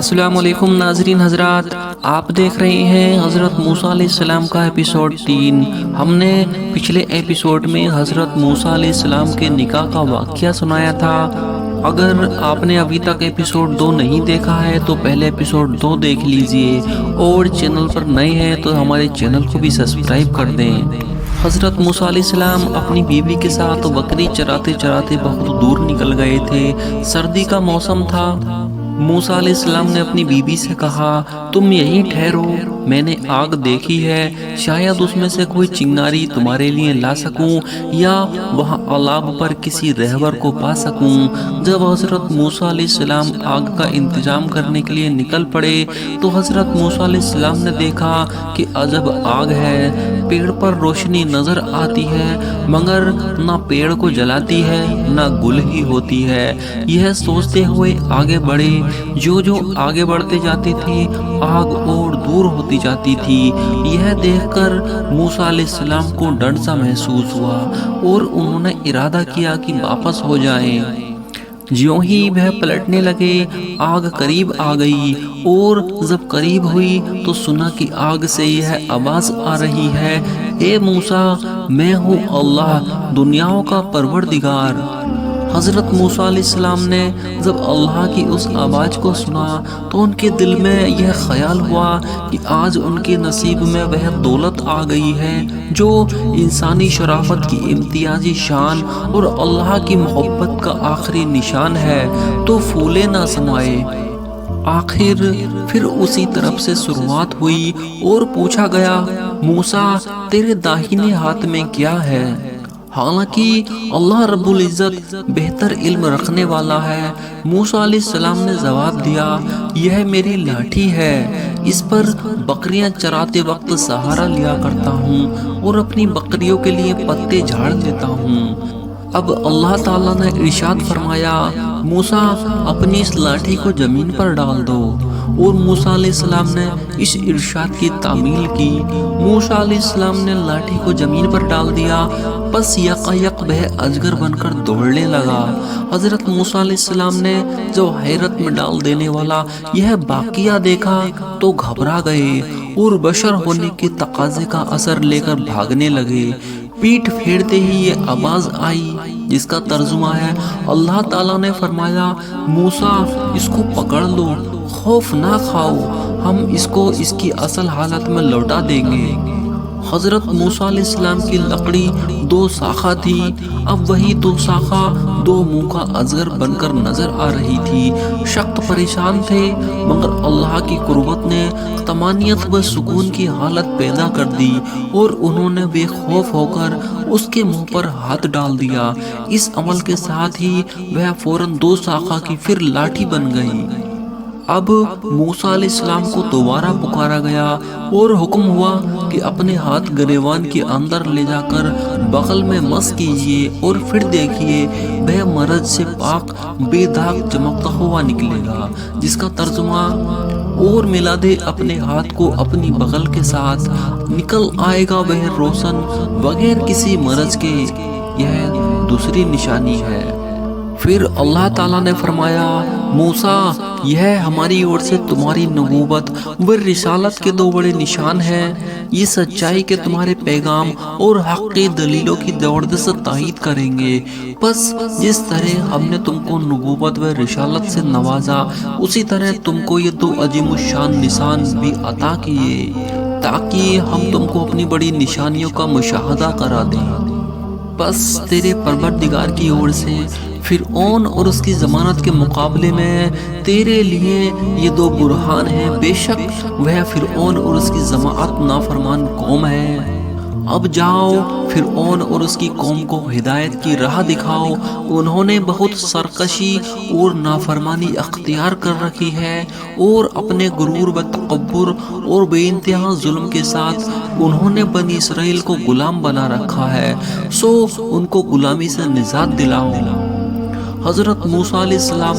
السلام علیکم ناظرین حضرات، آپ دیکھ رہے ہیں حضرت موسیٰ علیہ السلام کا ایپیسوڈ 3۔ ہم نے پچھلے ایپیسوڈ میں حضرت موسیٰ علیہ السلام کے نکاح کا واقعہ سنایا تھا۔ اگر آپ نے ابھی تک ایپیسوڈ 2 نہیں دیکھا ہے تو پہلے ایپیسوڈ 2 دیکھ لیجئے، اور چینل پر نئے ہیں تو ہمارے چینل کو بھی سبسکرائب کر دیں۔ حضرت موسیٰ علیہ السلام اپنی بیوی کے ساتھ بکری چراتے چراتے بہت دور نکل گئے تھے۔ سردی کا موسم تھا۔ موسیٰ علیہ السلام نے اپنی بیوی سے کہا، تم یہیں ٹھہرو، میں نے آگ دیکھی ہے، شاید اس میں سے کوئی چنگاری تمہارے لیے لا سکوں یا وہاں علاب پر کسی رہبر کو پا سکوں۔ جب حضرت موسیٰ علیہ السلام آگ کا انتظام کرنے کے لیے نکل پڑے تو حضرت موسیٰ علیہ السلام نے دیکھا کہ عجب آگ ہے۔ پیڑ پر روشنی نظر آتی ہے مگر نہ پیڑ کو جلاتی ہے نہ گل ہی ہوتی ہے۔ یہ سوچتے ہوئے آگے بڑھے۔ جو آگے بڑھتے جاتے تھے آگ اور دور ہوتی جاتی تھی۔ یہ دیکھ کر موسیٰ علیہ السلام کو ڈر سا محسوس ہوا اور انہوں نے ارادہ کیا کہ واپس ہو جائیں۔ جیوں ہی وہ پلٹنے لگے آگ قریب آ گئی، اور جب قریب ہوئی تو سنا کہ آگ سے یہ آواز آ رہی ہے، اے موسیٰ، میں ہوں اللہ، دنیاؤں کا پروردگار۔ حضرت موسیٰ علیہ السلام نے جب اللہ کی اس آواز کو سنا تو ان کے دل میں یہ خیال ہوا کہ آج ان کے نصیب میں وہ دولت آ گئی ہے جو انسانی شرافت کی امتیازی شان اور اللہ کی محبت کا آخری نشان ہے، تو پھولے نہ سمائے۔ آخر پھر اسی طرف سے شروعات ہوئی اور پوچھا گیا، موسیٰ، تیرے داہنے ہاتھ میں کیا ہے؟ حالانکہ اللہ رب العزت بہتر علم رکھنے والا ہے۔ موسیٰ علیہ السلام نے جواب دیا، یہ میری لاٹھی ہے، اس پر بکریاں چراتے وقت سہارا لیا کرتا ہوں اور اپنی بکریوں کے لیے پتے جھاڑ دیتا ہوں۔ اب اللہ تعالیٰ نے ارشاد فرمایا، موسیٰ، اپنی اس لاٹھی کو زمین پر ڈال دو، اور موسیٰ علیہ السلام نے اس ارشاد کی تعمیل کی۔ موسیٰ علیہ السلام نے لاٹھی کو زمین پر ڈال دیا، بس یکایک وہ اجگر بن کر دوڑنے لگا۔ حضرت موسیٰ علیہ السلام نے جو حیرت میں ڈال دینے والا یہ واقعہ دیکھا تو گھبرا گئے اور بشر ہونے کے تقاضے کا اثر لے کر بھاگنے لگے۔ پیٹھ پھیرتے ہی یہ آواز آئی جس کا ترجمہ ہے، اللہ تعالیٰ نے فرمایا، موسیٰ، اس کو پکڑ لو، خوف نہ کھاؤ، ہم اس کو اس کی اصل حالت میں لوٹا دیں گے۔ حضرت موسیٰ علیہ السلام کی لکڑی 2 شاخہ تھی، اب وہی 2 شاخہ 2 منہ کا اجگر بن کر نظر آ رہی تھی۔ سخت پریشان تھے مگر اللہ کی قربت نے طمانینت و سکون کی حالت پیدا کر دی اور انہوں نے بے خوف ہو کر اس کے منہ پر ہاتھ ڈال دیا۔ اس عمل کے ساتھ ہی وہ فوراً 2 شاخہ کی پھر لاٹھی بن گئی۔ اب موسیٰ علیہ السلام کو دوبارہ پکارا گیا اور حکم ہوا کہ اپنے ہاتھ گریبان کے اندر لے جا کر بغل میں مس کیجئے اور پھر دیکھیے وہ مرض سے پاک بے داغ چمکتا ہوا نکلے گا، جس کا ترجمہ، اور ملا دے اپنے ہاتھ کو اپنی بغل کے ساتھ، نکل آئے گا وہ روشن بغیر کسی مرض کے۔ یہ دوسری نشانی ہے۔ پھر اللہ تعالیٰ نے فرمایا، موسیٰ، یہ ہماری اور سے تمہاری نبوت و رسالت کے 2 بڑے نشان ہیں۔ یہ سچائی کے تمہارے پیغام اور حق کی دلیلوں کی زبردست تائید کریں گے۔ بس جس طرح ہم نے تم کو نبوت و رسالت سے نوازا، اسی طرح تم کو یہ 2 عظیم الشان نشان بھی عطا کیے تاکہ ہم تم کو اپنی بڑی نشانیوں کا مشاہدہ کرا دیں۔ بس تیرے پروردگار کی اور سے فرعون اور اس کی ضمانت کے مقابلے میں تیرے لیے یہ 2 برہان ہیں۔ بے شک وہ فرعون اور اس کی جماعت نافرمان قوم ہے۔ اب جاؤ، فرعون اور اس کی قوم کو ہدایت کی راہ دکھاؤ۔ انہوں نے بہت سرکشی اور نافرمانی اختیار کر رکھی ہے اور اپنے غرور و تکبر اور بے انتہا ظلم کے ساتھ انہوں نے بنی اسرائیل کو غلام بنا رکھا ہے، سو ان کو غلامی سے نجات دلاؤ۔ حضرت موسیٰ علیہ السلام